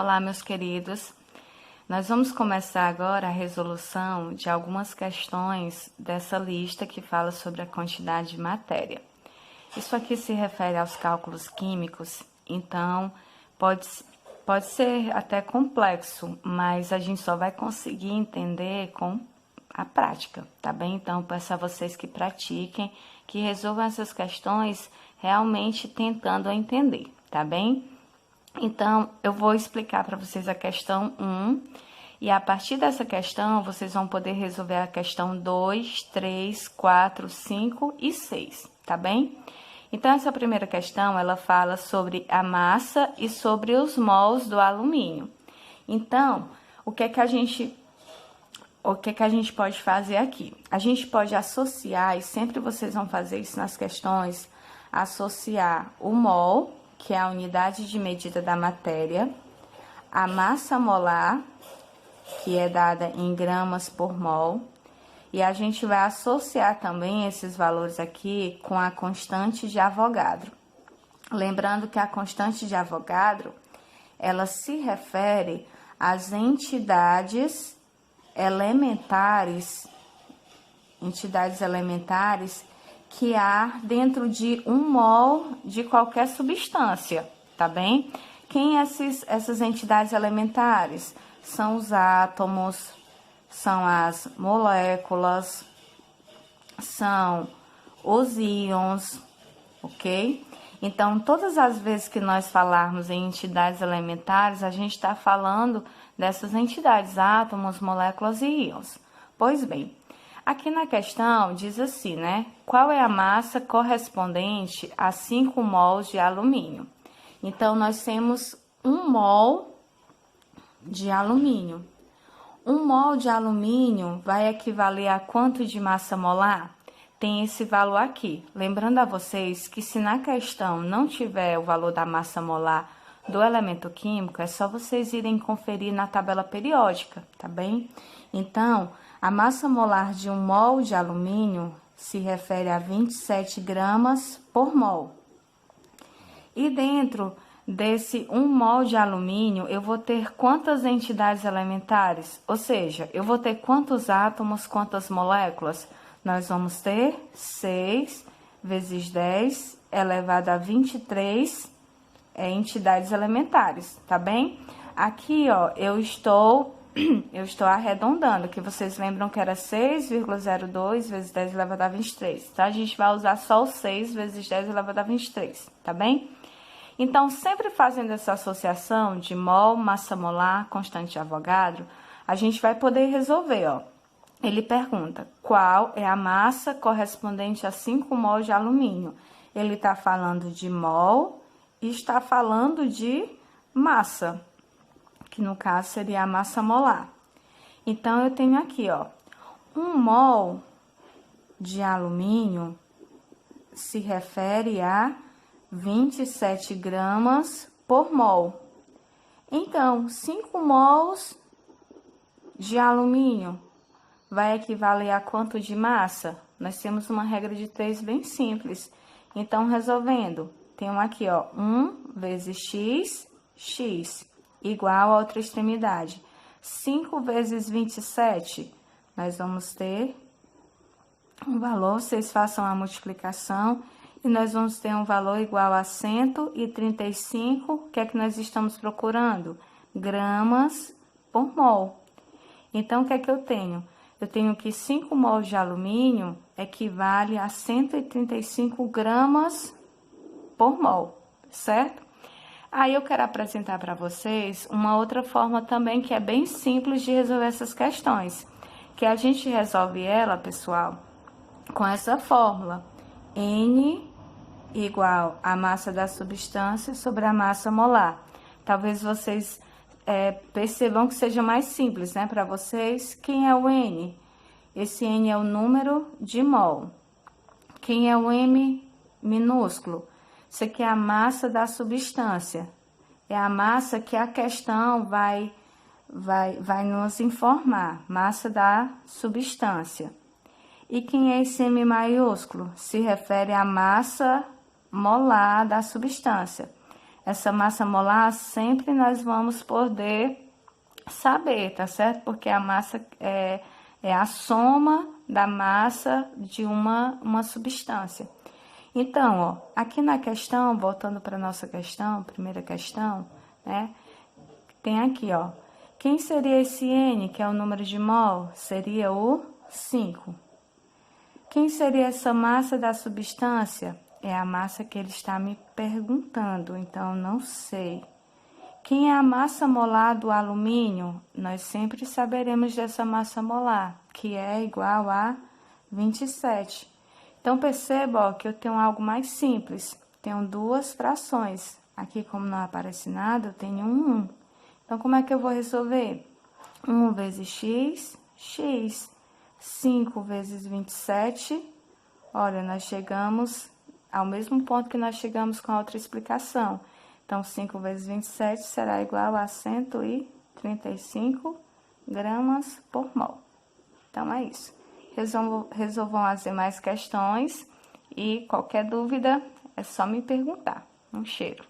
Olá, meus queridos. Nós vamos começar agora a resolução de algumas questões dessa lista que fala sobre a quantidade de matéria. Isso aqui se refere aos cálculos químicos, então pode ser até complexo, mas a gente só vai conseguir entender com a prática, tá bem? Então, peço a vocês que pratiquem, que resolvam essas questões realmente tentando entender, tá bem? Então, eu vou explicar para vocês a questão 1, e a partir dessa questão, vocês vão poder resolver a questão 2, 3, 4, 5 e 6, tá bem? Então, essa primeira questão, ela fala sobre a massa e sobre os mols do alumínio. Então, o que é que a gente pode fazer aqui? A gente pode associar, e sempre vocês vão fazer isso nas questões, associar o mol, que é a unidade de medida da matéria, a massa molar, que é dada em gramas por mol, e a gente vai associar também esses valores aqui com a constante de Avogadro. Lembrando que a constante de Avogadro, ela se refere às entidades elementares que há dentro de 1 mol de qualquer substância, tá bem? Quem essas entidades elementares? São os átomos, são as moléculas, são os íons, ok? Então, todas as vezes que nós falarmos em entidades elementares, a gente está falando dessas entidades, átomos, moléculas e íons. Pois bem, aqui na questão diz assim, né? Qual é a massa correspondente a 5 mols de alumínio? Então, nós temos 1 mol de alumínio. 1 mol de alumínio vai equivaler a quanto de massa molar? Tem esse valor aqui. Lembrando a vocês que se na questão não tiver o valor da massa molar do elemento químico, é só vocês irem conferir na tabela periódica, tá bem? Então, a massa molar de 1 mol de alumínio se refere a 27 gramas por mol. E dentro desse 1 mol de alumínio, eu vou ter quantas entidades elementares? Ou seja, eu vou ter quantos átomos, quantas moléculas? Nós vamos ter 6 vezes 10 elevado a 23 entidades elementares, tá bem? Aqui, ó, eu estou arredondando, que vocês lembram que era 6,02 vezes 10 elevado a 23, tá? A gente vai usar só o 6 vezes 10 elevado a 23, tá bem? Então, sempre fazendo essa associação de mol, massa molar, constante de Avogadro, a gente vai poder resolver, ó. Ele pergunta, qual é a massa correspondente a 5 mol de alumínio? Ele está falando de mol e está falando de massa, que no caso seria a massa molar. Então, eu tenho aqui, ó, 1 mol de alumínio se refere a 27 gramas por mol. Então, 5 mols de alumínio vai equivaler a quanto de massa? Nós temos uma regra de 3 bem simples. Então, resolvendo, tenho aqui, ó, 1 vezes x igual a outra extremidade. 5 vezes 27, nós vamos ter um valor, vocês façam a multiplicação, e nós vamos ter um valor igual a 135, o que é que nós estamos procurando? Gramas por mol. Então, o que é que eu tenho? Eu tenho que 5 mols de alumínio equivale a 135 gramas por mol, certo? Aí eu quero apresentar para vocês uma outra forma também que é bem simples de resolver essas questões, que a gente resolve ela, pessoal, com essa fórmula, N igual a massa da substância sobre a massa molar. Talvez vocês percebam que seja mais simples, né, para vocês. Quem é o N? Esse N é o número de mol. Quem é o M minúsculo? Isso aqui é a massa da substância. É a massa que a questão vai nos informar. Massa da substância. E quem é esse M maiúsculo? Se refere à massa molar da substância. essa massa molar sempre nós vamos poder saber, tá certo? Porque a massa é a soma da massa de uma substância. Então, ó, aqui na questão, voltando para nossa questão, primeira questão, né? Tem aqui, ó. Quem seria esse N, que é o número de mol? Seria o 5. Quem seria essa massa da substância? É a massa que ele está me perguntando, então não sei. Quem é a massa molar do alumínio? Nós sempre saberemos dessa massa molar, que é igual a 27. Então, perceba, ó, que eu tenho algo mais simples. Tenho duas frações. Aqui, como não aparece nada, eu tenho um 1. Então, como é que eu vou resolver? 1 vezes x, x. 5 vezes 27. Olha, nós chegamos ao mesmo ponto que nós chegamos com a outra explicação. Então, 5 vezes 27 será igual a 135 gramas por mol. Então, é isso. Resolvam as demais questões e qualquer dúvida é só me perguntar. Um cheiro.